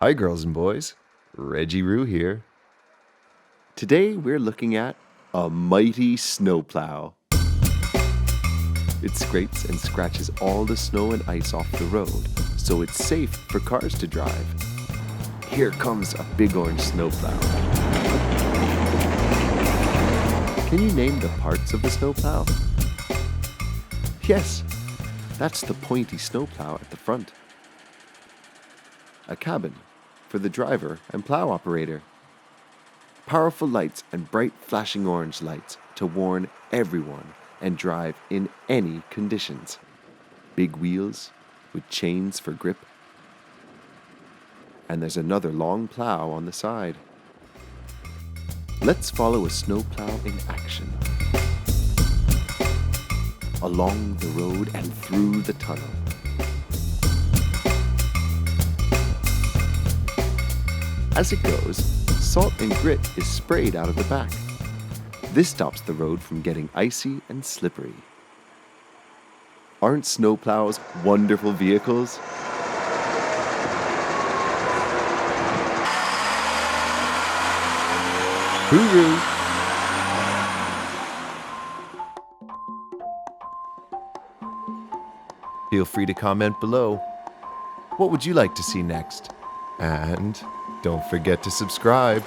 Hi girls and boys, Reggie Roo here. Today we're looking at a mighty snowplow. It scrapes and scratches all the snow and ice off the road, so it's safe for cars to drive. Here comes a big orange snowplow. Can you name the parts of the snowplow? Yes, that's the pointy snowplow at the front. A cabin for the driver and plow operator. Powerful lights and bright flashing orange lights to warn everyone and drive in any conditions. Big wheels with chains for grip. And there's another long plow on the side. Let's follow a snowplow in action. Along the road and through the tunnel. As it goes, salt and grit is sprayed out of the back. This stops the road from getting icy and slippery. Aren't snowplows wonderful vehicles? Hooroo! Feel free to comment below. What would you like to see next? And don't forget to subscribe.